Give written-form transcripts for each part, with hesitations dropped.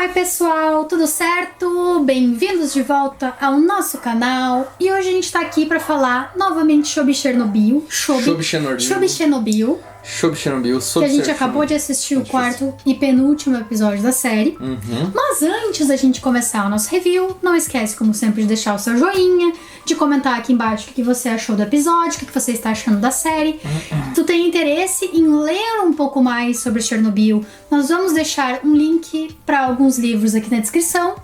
Oi pessoal, tudo certo? Bem-vindos de volta ao nosso canal. E hoje a gente tá aqui pra falar novamente sobre Chernobyl. Chernobyl. Que a gente acabou de assistir o quarto e penúltimo episódio da série. Mas antes da gente começar o nosso review, não esquece, como sempre, de deixar o seu joinha, de comentar aqui embaixo o que você achou do episódio, o que você está achando da série. Tu tem interesse em ler um pouco mais sobre Chernobyl? Nós vamos deixar um link para alguns livros aqui na descrição.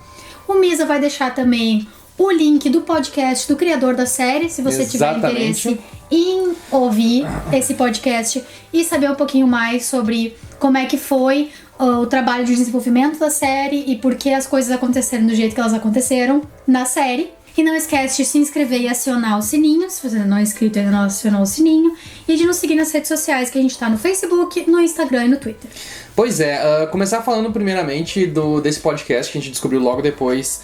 O Misa vai deixar também o link do podcast do criador da série, se você tiver interesse em ouvir esse podcast e saber um pouquinho mais sobre como é que foi o trabalho de desenvolvimento da série e por que as coisas aconteceram do jeito que elas aconteceram na série. E não esquece de se inscrever e acionar o sininho, se você ainda não é inscrito e ainda não acionou o sininho, e de nos seguir nas redes sociais, que a gente tá no Facebook, no Instagram e no Twitter. Pois é, começar falando primeiramente desse podcast que a gente descobriu logo depois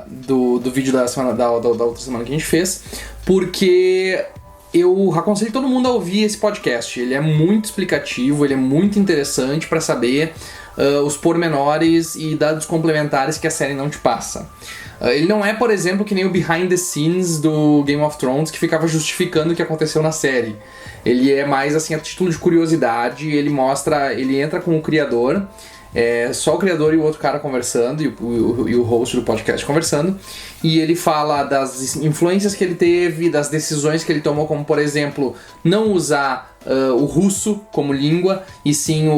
do vídeo da outra semana que a gente fez, porque eu aconselho todo mundo a ouvir esse podcast. Ele é muito explicativo, ele é muito interessante para saber os pormenores e dados complementares que a série não te passa. Ele não é, por exemplo, que nem o behind the scenes do Game of Thrones, que ficava justificando o que aconteceu na série. Ele é mais assim a título de curiosidade, ele entra com o criador, só o criador e o outro cara conversando, e o host do podcast conversando, e ele fala das influências que ele teve, das decisões que ele tomou, como por exemplo, não usar o russo como língua, e sem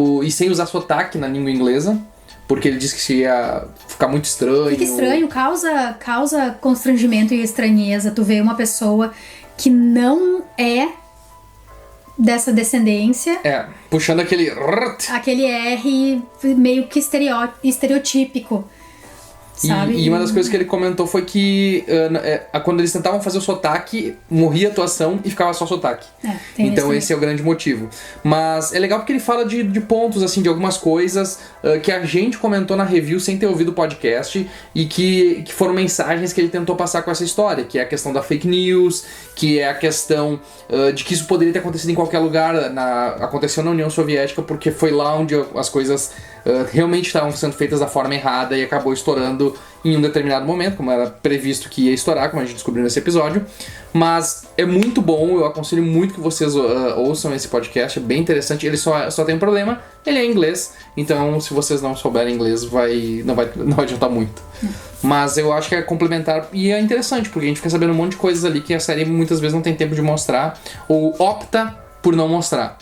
usar sotaque na língua inglesa, porque ele disse que ia ficar muito estranho. Fica estranho, causa constrangimento e estranheza. Tu vê uma pessoa que não é dessa descendência. Puxando aquele R meio que estereotípico. Sabe? E uma das coisas que ele comentou foi que quando eles tentavam fazer o sotaque, morria a atuação e ficava só sotaque. Então esse é o grande motivo. Mas é legal porque ele fala de pontos, assim, de algumas coisas que a gente comentou na review sem ter ouvido o podcast e que foram mensagens que ele tentou passar com essa história, que é a questão da fake news, que é a questão de que isso poderia ter acontecido em qualquer lugar. Aconteceu na União Soviética porque foi lá onde as coisas realmente estavam sendo feitas da forma errada e acabou estourando em um determinado momento, como era previsto que ia estourar, como a gente descobriu nesse episódio. Mas é muito bom, eu aconselho muito que vocês ouçam esse podcast, é bem interessante. Ele só tem um problema, ele é em inglês, então se vocês não souberem inglês não vai adiantar muito. Mas eu acho que é complementar e é interessante, porque a gente fica sabendo um monte de coisas ali que a série muitas vezes não tem tempo de mostrar, ou opta por não mostrar.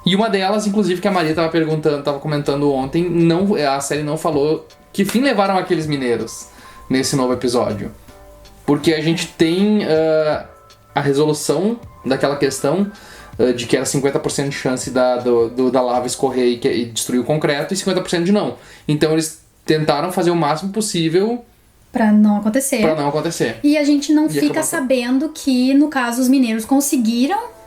E uma delas, inclusive, que a Maria tava comentando ontem, a série não falou que fim levaram aqueles mineiros nesse novo episódio. Porque a gente tem a resolução daquela questão de que era 50% de chance da lava escorrer e destruir o concreto e 50% de não. Então eles tentaram fazer o máximo possível pra não acontecer. E a gente não fica sabendo que, no caso, os mineiros conseguiram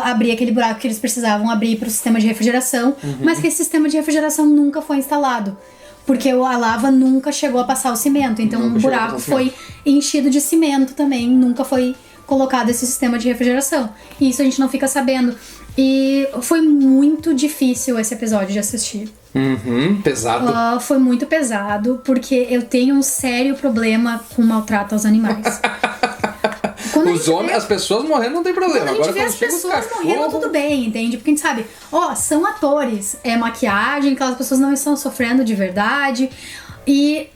abrir aquele buraco que eles precisavam abrir para o sistema de refrigeração, mas que esse sistema de refrigeração nunca foi instalado, porque a lava nunca chegou a passar o cimento, então o buraco foi enchido de cimento também, nunca foi colocado esse sistema de refrigeração, e isso a gente não fica sabendo. E foi muito difícil esse episódio de assistir. Pesado. Foi muito pesado, porque eu tenho um sério problema com maltrato aos animais. As pessoas morrendo não tem problema. Quando a gente vê as pessoas morrendo, tudo bem, entende? Porque a gente sabe, são atores, é maquiagem, aquelas pessoas não estão sofrendo de verdade. E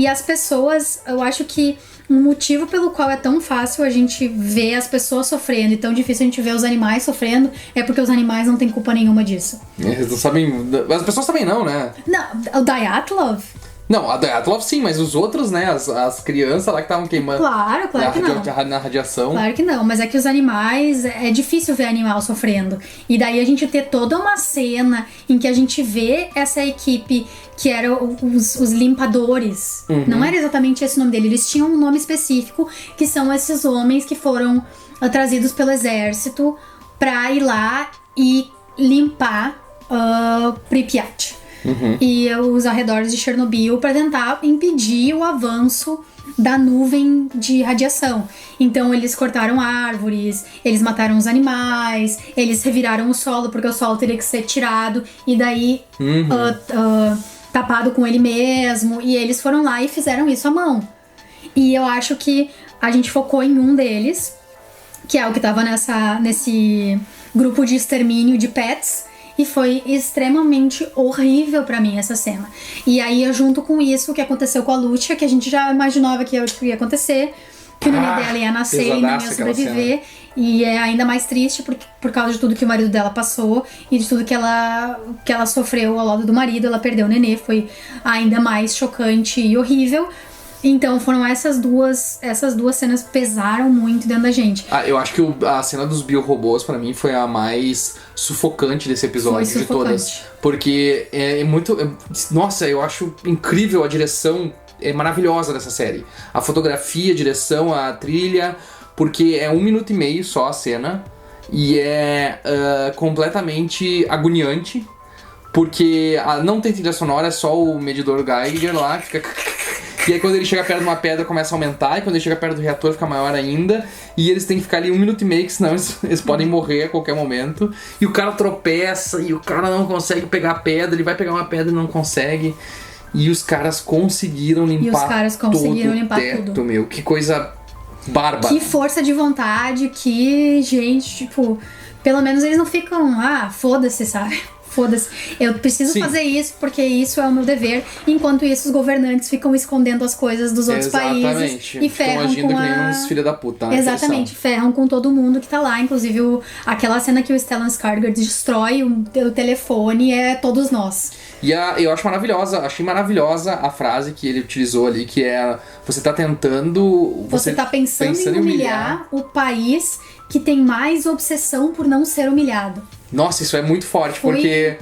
as pessoas, eu acho que um motivo pelo qual é tão fácil a gente ver as pessoas sofrendo e tão difícil a gente ver os animais sofrendo é porque os animais não têm culpa nenhuma disso. Eles não sabem. As pessoas também não, né? Não, o Dyatlov. Não, a Dyatlov sim, mas os outros, né, as crianças lá que estavam queimando claro que não. Na radiação. Claro que não, mas é que os animais, é difícil ver animal sofrendo. E daí a gente ter toda uma cena em que a gente vê essa equipe que eram os limpadores. Não era exatamente esse o nome dele, eles tinham um nome específico, que são esses homens que foram trazidos pelo exército pra ir lá e limpar Pripyat. E os arredores de Chernobyl para tentar impedir o avanço da nuvem de radiação. Então eles cortaram árvores, eles mataram os animais, eles reviraram o solo porque o solo teria que ser tirado, e daí tapado com ele mesmo, e eles foram lá e fizeram isso à mão. E eu acho que a gente focou em um deles, que é o que tava nesse grupo de extermínio de pets, e foi extremamente horrível pra mim essa cena. E aí, junto com isso, o que aconteceu com a Lúcia, que a gente já imaginava que ia acontecer, que o neném dela ia nascer e não ia sobreviver. E é ainda mais triste por causa de tudo que o marido dela passou e de tudo que ela sofreu ao lado do marido. Ela perdeu o nenê, foi ainda mais chocante e horrível. Então foram essas duas cenas que pesaram muito dentro da gente. Eu acho que a cena dos biorobôs pra mim foi a mais sufocante desse episódio de todas. Porque é muito... Nossa, eu acho incrível a direção, é maravilhosa dessa série. A fotografia, a direção, a trilha... Porque é 1 minuto e meio só a cena. E é completamente agoniante. Porque não tem trilha sonora, é só o medidor Geiger lá. Fica... E aí quando ele chega perto de uma pedra começa a aumentar. E quando ele chega perto do reator fica maior ainda. E eles têm que ficar ali 1 minuto e meio, que senão eles podem morrer a qualquer momento. E o cara tropeça e o cara não consegue pegar a pedra. Ele vai pegar uma pedra e não consegue. E os caras conseguiram limpar todo o teto, meu. Que coisa... bárbara. Que força de vontade, que gente, tipo, pelo menos eles não ficam, foda-se, sabe? Foda-se. Eu preciso fazer isso porque isso é o meu dever. Enquanto isso, os governantes ficam escondendo as coisas dos outros países e ferram agindo com que nem uns filha da puta. Exatamente, ferram com todo mundo que tá lá. Inclusive, aquela cena que o Stellan Skarsgård destrói o telefone é todos nós. E eu acho maravilhosa, achei maravilhosa a frase que ele utilizou ali, que é: você tá tentando... Você tá pensando em humilhar o país que tem mais obsessão por não ser humilhado. Nossa, isso é muito forte, porque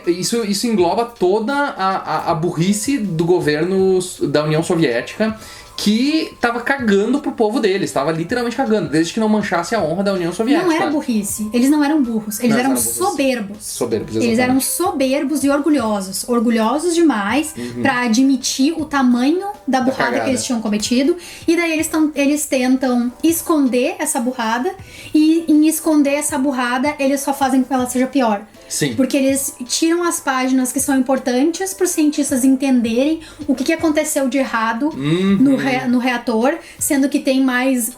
isso engloba toda a burrice do governo da União Soviética, que tava cagando pro povo deles, tava literalmente cagando, desde que não manchasse a honra da União Soviética. Não era burrice, eles não eram burros, eles eram soberbos. Soberbos, exatamente. Eles eram soberbos e orgulhosos. Orgulhosos demais pra admitir o tamanho da burrada que eles tinham cometido. E daí eles tentam esconder essa burrada, e em esconder essa burrada, eles só fazem com que ela seja pior. Sim. Porque eles tiram as páginas que são importantes para os cientistas entenderem o que aconteceu de errado no reator, sendo que tem mais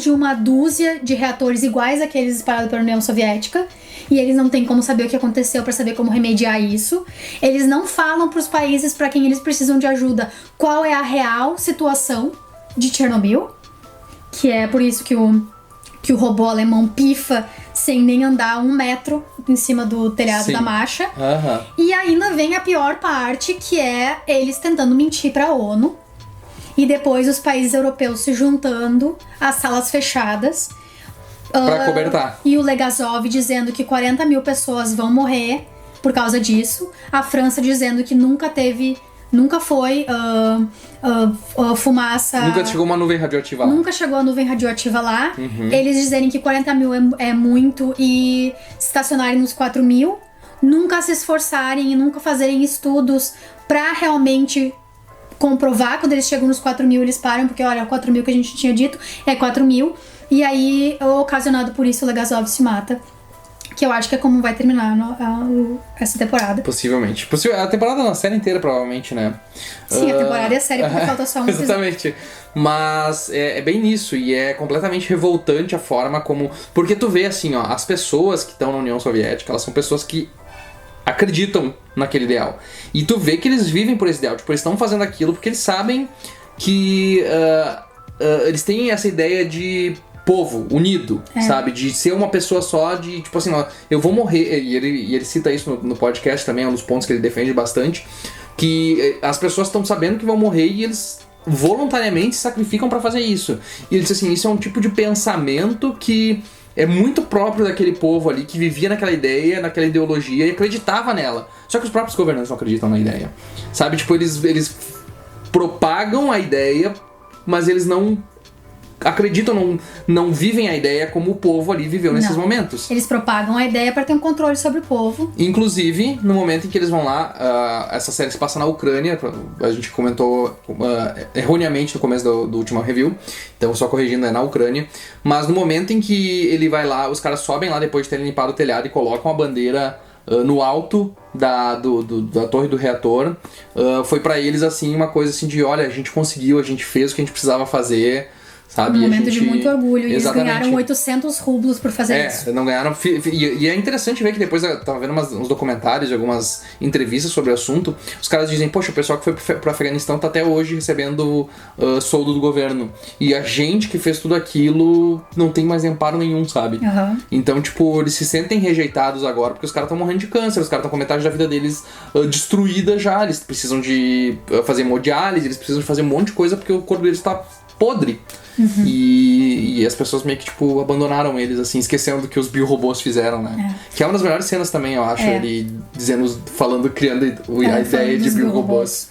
de uma dúzia de reatores iguais àqueles disparados pela União Soviética, e eles não têm como saber o que aconteceu para saber como remediar isso. Eles não falam para os países para quem eles precisam de ajuda qual é a real situação de Chernobyl, que é por isso que o robô alemão pifa sem nem andar 1 metro em cima do telhado da marcha. E ainda vem a pior parte, que é eles tentando mentir pra ONU. E depois os países europeus se juntando às salas fechadas. Pra cobertar. E o Legasov dizendo que 40 mil pessoas vão morrer por causa disso. A França dizendo que nunca foi fumaça... Nunca chegou uma nuvem radioativa lá. Nunca chegou a nuvem radioativa lá. Eles dizerem que 40 mil é muito e se estacionarem nos 4 mil. Nunca se esforçarem e nunca fazerem estudos pra realmente comprovar. Quando eles chegam nos 4 mil, eles param, porque olha, 4 mil que a gente tinha dito é 4 mil. E aí, ocasionado por isso, o Legasov se mata. Que eu acho que é como vai terminar essa temporada. Possivelmente. A temporada na série inteira, provavelmente, né? Sim, a temporada é a série, porque falta só um episódio. Exatamente. Mas é bem nisso, e é completamente revoltante a forma como... Porque tu vê, assim, ó, as pessoas que estão na União Soviética, elas são pessoas que acreditam naquele ideal. E tu vê que eles vivem por esse ideal. Tipo, eles estão fazendo aquilo porque eles sabem que... eles têm essa ideia de... povo unido, sabe? De ser uma pessoa só, de tipo assim, ó, eu vou morrer. E ele cita isso no podcast também, é um dos pontos que ele defende bastante, que as pessoas estão sabendo que vão morrer e eles voluntariamente se sacrificam pra fazer isso. E ele diz assim, isso é um tipo de pensamento que é muito próprio daquele povo ali, que vivia naquela ideia, naquela ideologia e acreditava nela. Só que os próprios governantes não acreditam na ideia, sabe? Tipo, eles propagam a ideia, mas eles não acreditam, não vivem a ideia como o povo ali viveu nesses momentos. Eles propagam a ideia para ter um controle sobre o povo. Inclusive, no momento em que eles vão lá, essa série se passa na Ucrânia, a gente comentou erroneamente no começo do último review, então só corrigindo, é na Ucrânia, mas no momento em que ele vai lá, os caras sobem lá depois de terem limpado o telhado e colocam a bandeira no alto da torre do reator, foi pra eles assim uma coisa assim de, olha, a gente conseguiu, a gente fez o que a gente precisava fazer, sabe? Um momento de muito orgulho. E Exatamente. eles ganharam 800 rublos por fazer isso. Não ganharam. E é interessante ver que depois eu tava vendo uns documentários, algumas entrevistas sobre o assunto. Os caras dizem, poxa, o pessoal que foi pro Afeganistão tá até hoje recebendo soldo do governo. E a gente que fez tudo aquilo não tem mais amparo nenhum, sabe? Uhum. Então, tipo, eles se sentem rejeitados agora porque os caras estão morrendo de câncer, os caras estão com metade da vida deles destruída já. Eles precisam de fazer hemodiálise, eles precisam de fazer um monte de coisa porque o corpo deles tá podre. Uhum. E as pessoas meio que, tipo, abandonaram eles, assim, esquecendo do que os biorobôs fizeram, né? Que é uma das melhores cenas também, eu acho, ele criando a ideia de biorobôs.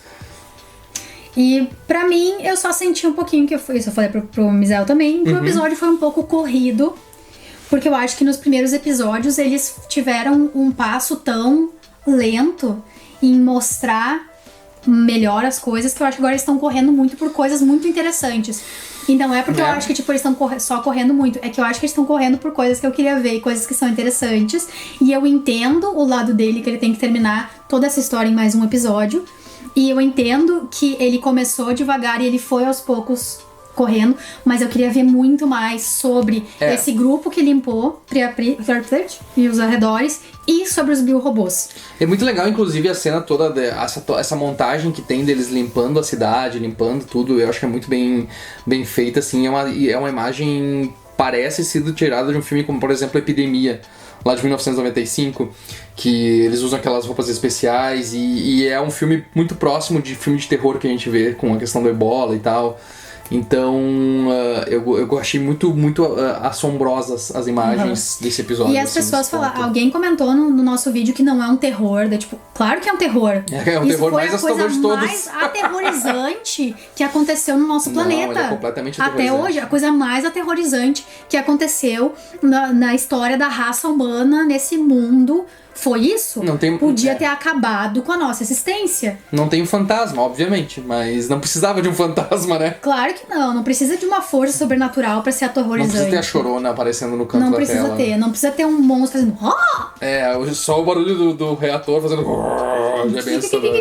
E pra mim, eu só senti um pouquinho, isso eu falei pro Misael também, que o episódio foi um pouco corrido, porque eu acho que nos primeiros episódios eles tiveram um passo tão lento em mostrar melhor as coisas, que eu acho que agora eles estão correndo muito por coisas muito interessantes. E não é porque eu acho que tipo, eles estão só correndo muito, é que eu acho que eles estão correndo por coisas que eu queria ver, coisas que são interessantes, e eu entendo o lado dele, que ele tem que terminar toda essa história em mais um episódio, e eu entendo que ele começou devagar e ele foi aos poucos correndo, mas eu queria ver muito mais sobre esse grupo que limpou Pripyat e os arredores e sobre os biorobôs. É muito legal, inclusive, a cena toda, essa montagem que tem deles limpando a cidade, limpando tudo, eu acho que é muito bem feita, assim, é uma imagem, parece sido tirada de um filme como, por exemplo, Epidemia, lá de 1995, que eles usam aquelas roupas especiais e é um filme muito próximo de filme de terror que a gente vê com a questão do ebola e tal. Então, eu achei muito assombrosas as imagens desse episódio. E as pessoas falaram, alguém comentou no nosso vídeo que não é um terror, tipo, claro que é um terror. É um terror mais assustador de todos. Mais aterrorizante que aconteceu no nosso planeta. Ele é completamente até hoje, a coisa mais aterrorizante que aconteceu na história da raça humana nesse mundo. Foi isso? Podia ter acabado com a nossa existência. Não tem um fantasma, obviamente, mas não precisava de um fantasma, né? Claro que não precisa de uma força sobrenatural pra ser aterrorizante. Não precisa ter a Chorona aparecendo no canto da tela. Não precisa ter um monstro fazendo... Só o barulho do reator fazendo... Já é bem assustador.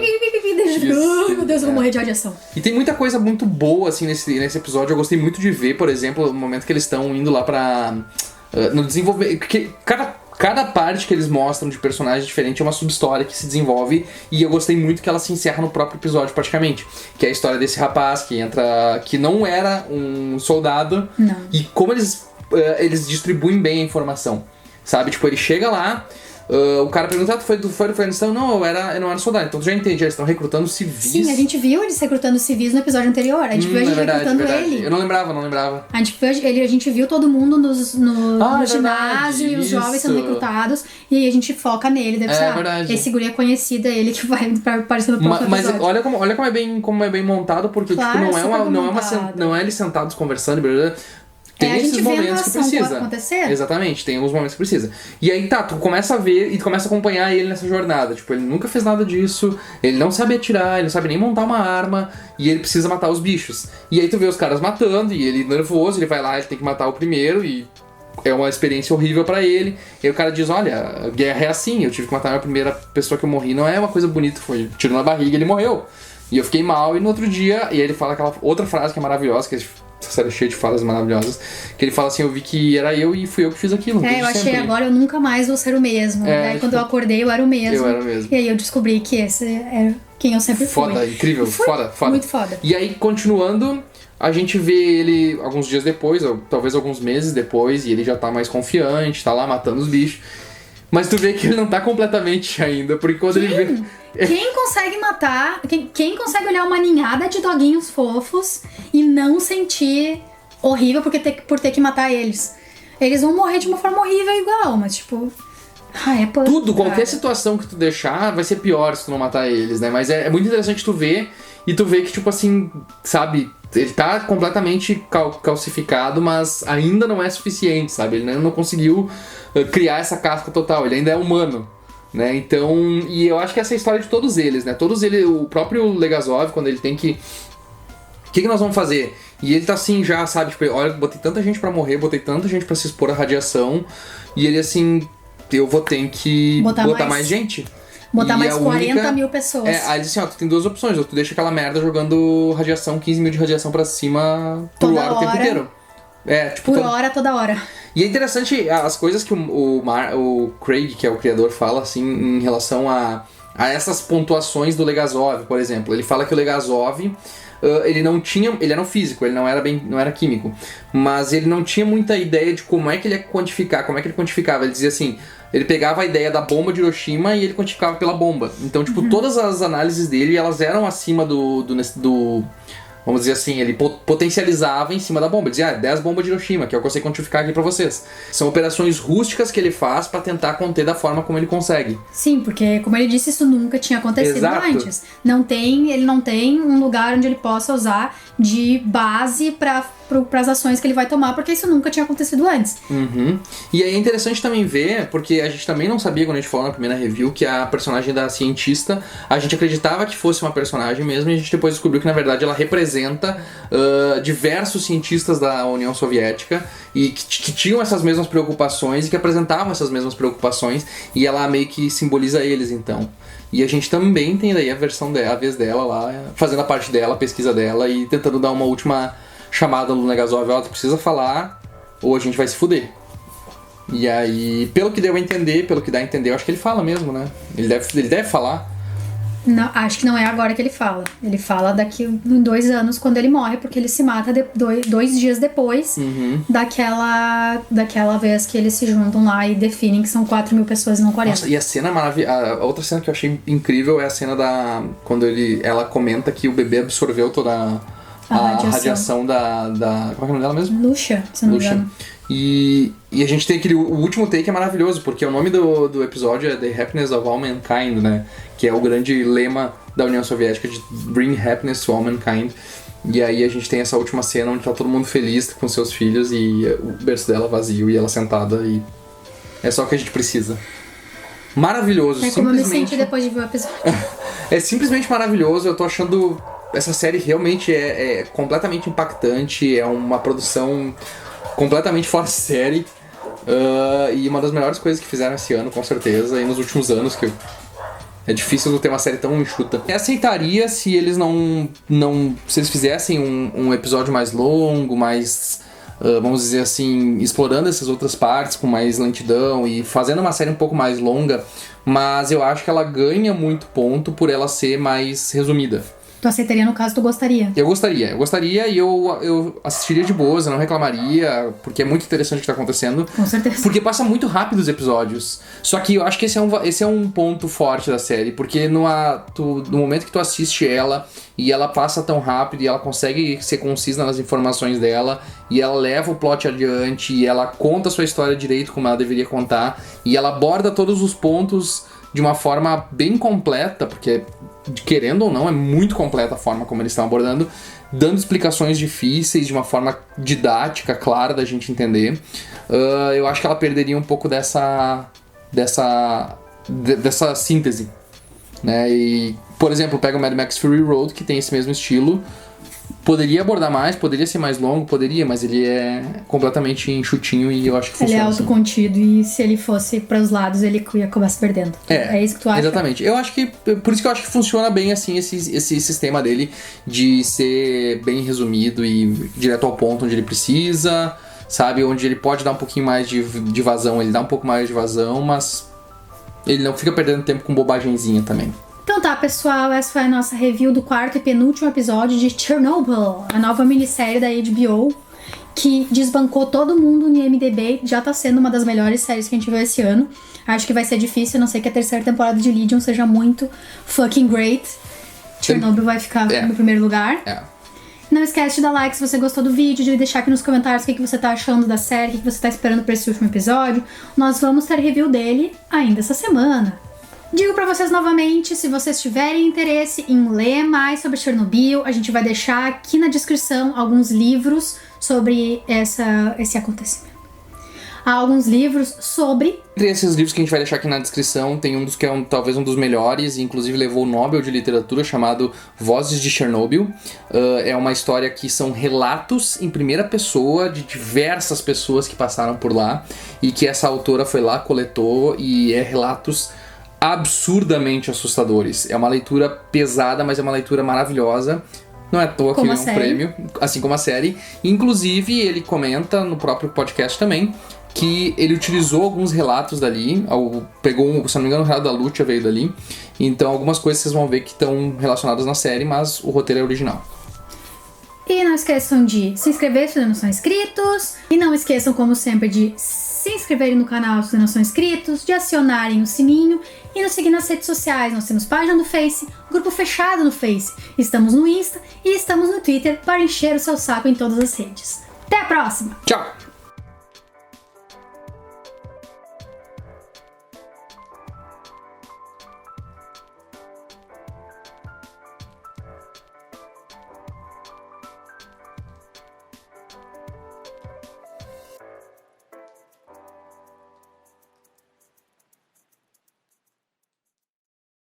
Meu Deus, eu vou morrer de radiação. E tem muita coisa muito boa, assim, nesse episódio. Eu gostei muito de ver, por exemplo, o momento que eles estão indo lá pra... no desenvolver... Cada parte que eles mostram de personagem diferente é uma sub-história que se desenvolve, e eu gostei muito que ela se encerra no próprio episódio, praticamente. Que é a história desse rapaz que entra... que não era um soldado. Não. E como eles distribuem bem a informação, sabe? Tipo, ele chega lá... o cara pergunta, tu foi do Afeganistão? Não, eu não era soldado. Então tu já entende, eles estão recrutando civis. Sim, a gente viu eles recrutando civis no episódio anterior. A gente viu a gente recrutando ele. Eu não lembrava. A gente viu todo mundo no ginásio e os jovens sendo recrutados. E aí a gente foca nele. Deve ser, esse guri é conhecido, é ele que vai aparecer no próximo episódio. Mas olha como é bem montado, porque claro, tipo, não é eles sentados conversando, tem esses momentos que precisa. Exatamente, tem alguns momentos que precisa. E aí tu começa a ver e tu começa a acompanhar ele nessa jornada. Tipo, ele nunca fez nada disso, ele não sabe atirar, ele não sabe nem montar uma arma, e ele precisa matar os bichos. E aí tu vê os caras matando, e ele nervoso, ele vai lá, ele tem que matar o primeiro, e é uma experiência horrível pra ele. E aí o cara diz, olha, a guerra é assim, eu tive que matar a minha primeira pessoa que eu morri, não é uma coisa bonita, foi tiro na barriga e ele morreu. E eu fiquei mal, e no outro dia, e aí ele fala aquela outra frase que é maravilhosa, que essa série é cheia de falas maravilhosas, que ele fala assim, eu vi que era eu e fui eu que fiz aquilo. Eu achei sempre. Agora eu nunca mais vou ser o mesmo. Tipo, quando eu acordei eu era o mesmo. Eu era o mesmo. E aí eu descobri que esse era quem eu sempre fui. Foda, incrível, foda. Muito foda. E aí, continuando, a gente vê ele alguns dias depois, ou talvez alguns meses depois, e ele já tá mais confiante, tá lá matando os bichos. Mas tu vê que ele não tá completamente ainda, porque quando ele vê... Quem consegue matar, quem consegue olhar uma ninhada de doguinhos fofos e não sentir horrível por ter que matar eles? Eles vão morrer de uma forma horrível igual, mas tipo... qualquer situação que tu deixar vai ser pior se tu não matar eles, né? Mas é muito interessante tu ver, e tu vê que, tipo assim, sabe... Ele tá completamente calcificado, mas ainda não é suficiente, sabe? Ele ainda não conseguiu criar essa casca total, ele ainda é humano, né? Então, e eu acho que essa é a história de todos eles, né? Todos eles, o próprio Legasov, quando ele tem que... O que nós vamos fazer? E ele tá assim já, sabe? Tipo, olha, botei tanta gente pra morrer, botei tanta gente pra se expor à radiação, e ele assim... eu vou ter que botar mais gente. Botar mais 40 mil pessoas. Aí eles assim, tu tem duas opções. Ou tu deixa aquela merda jogando radiação, 15 mil de radiação pra cima pro ar o tempo inteiro. Por hora, toda hora. E é interessante as coisas que o Craig, que é o criador, fala, assim, em relação a essas pontuações do Legasov, por exemplo. Ele fala que o Legasov, ele era um físico, ele não era químico, mas ele não tinha muita ideia de como é que ele ia quantificar, como é que ele quantificava. Ele dizia assim, ele pegava a ideia da bomba de Hiroshima e ele quantificava pela bomba. Então, tipo, todas as análises dele, elas eram acima do vamos dizer assim, ele potencializava em cima da bomba. Ele dizia, 10 bombas de Hiroshima, que é o que eu sei quantificar aqui pra vocês. São operações rústicas que ele faz pra tentar conter da forma como ele consegue. Sim, porque, como ele disse, isso nunca tinha acontecido antes. Ele não tem um lugar onde ele possa usar de base para as ações que ele vai tomar, porque isso nunca tinha acontecido antes. E aí é interessante também ver, porque a gente também não sabia quando a gente falou na primeira review que a personagem da cientista, a gente acreditava que fosse uma personagem mesmo, e a gente depois descobriu que na verdade ela representa diversos cientistas da União Soviética e que tinham essas mesmas preocupações e que apresentavam essas mesmas preocupações, e ela meio que simboliza eles, então. E a gente também tem daí a vez dela lá, fazendo a parte dela, a pesquisa dela e tentando dar uma última chamada no Legasov, tu precisa falar ou a gente vai se fuder. E aí, pelo que dá a entender, eu acho que ele fala mesmo, né? Ele deve falar. Não, acho que não é agora que ele fala. Ele fala daqui em 2 anos, quando ele morre, porque ele se mata 2 dias depois daquela vez que eles se juntam lá e definem que são 4 mil pessoas e não 40. Nossa, e a cena maravilhosa. A outra cena que eu achei incrível é a cena quando ela comenta que o bebê absorveu toda a radiação da. Como é que é o nome dela mesmo? Lucia, se não me engano. E a gente tem o último take é maravilhoso, porque o nome do episódio é The Happiness of All Mankind, né? Que é o grande lema da União Soviética de Bring Happiness to All Mankind. E aí a gente tem essa última cena onde tá todo mundo feliz com seus filhos e o berço dela vazio e ela sentada, e é só o que a gente precisa. Maravilhoso. É como eu me senti depois de ver o episódio. É simplesmente maravilhoso, eu tô achando... Essa série realmente é completamente impactante, é uma produção completamente fora de série, e uma das melhores coisas que fizeram esse ano, com certeza, e nos últimos anos, que é difícil não ter uma série tão enxuta. Eu aceitaria se eles se eles fizessem um episódio mais longo, mais, vamos dizer assim, explorando essas outras partes com mais lentidão e fazendo uma série um pouco mais longa, mas eu acho que ela ganha muito ponto por ela ser mais resumida. Tu aceitaria, no caso, tu gostaria? Eu gostaria e eu assistiria de boas, eu não reclamaria, porque é muito interessante o que tá acontecendo. Com certeza. Porque passa muito rápido os episódios. Só que eu acho que esse é um ponto forte da série, porque no momento que tu assiste ela, e ela passa tão rápido, e ela consegue ser concisa nas informações dela, e ela leva o plot adiante, e ela conta a sua história direito como ela deveria contar, e ela aborda todos os pontos de uma forma bem completa, porque, querendo ou não, é muito completa a forma como eles estão abordando, dando explicações difíceis de uma forma didática, clara da gente entender. Eu acho que ela perderia um pouco dessa síntese, né? E, por exemplo, pega o Mad Max Fury Road, que tem esse mesmo estilo. Poderia abordar mais, poderia ser mais longo, mas ele é completamente enxutinho e eu acho que funciona. Ele é autocontido e se ele fosse para os lados, ele ia acabar se perdendo. É isso que tu acha? Exatamente. Por isso que eu acho que funciona bem assim esse sistema dele de ser bem resumido e direto ao ponto onde ele precisa, sabe? Onde ele pode dar um pouquinho mais de vazão, ele dá um pouco mais de vazão, mas ele não fica perdendo tempo com bobagenzinha também. Então tá, pessoal, essa foi a nossa review do 4º e penúltimo episódio de Chernobyl, a nova minissérie da HBO, que desbancou todo mundo no IMDb, já tá sendo uma das melhores séries que a gente viu esse ano. Acho que vai ser difícil, a não ser que a 3ª temporada de Legion seja muito fucking great. Chernobyl vai ficar no primeiro lugar. Não esquece de dar like se você gostou do vídeo, de deixar aqui nos comentários o que você tá achando da série, o que você tá esperando pra esse último episódio. Nós vamos ter review dele ainda essa semana. Digo pra vocês novamente, se vocês tiverem interesse em ler mais sobre Chernobyl, a gente vai deixar aqui na descrição alguns livros sobre esse acontecimento. Há alguns livros sobre... Entre esses livros que a gente vai deixar aqui na descrição, tem um dos que é talvez um dos melhores, e inclusive levou o Nobel de Literatura, chamado Vozes de Chernobyl. É uma história que são relatos em primeira pessoa de diversas pessoas que passaram por lá, e que essa autora foi lá, coletou, e é relatos absurdamente assustadores. É uma leitura pesada, mas é uma leitura maravilhosa. Não é à toa que ganhou um prêmio, assim como a série. Inclusive, ele comenta no próprio podcast também que ele utilizou alguns relatos dali, pegou, se não me engano, o relato da Lúcia veio dali. Então, algumas coisas vocês vão ver que estão relacionadas na série, mas o roteiro é original. E não esqueçam de se inscrever se ainda não são inscritos. E não esqueçam, como sempre, de se inscreverem no canal se não são inscritos, de acionarem o sininho e nos seguir nas redes sociais. Nós temos página no Face, grupo fechado no Face, estamos no Insta e estamos no Twitter para encher o seu saco em todas as redes. Até a próxima! Tchau!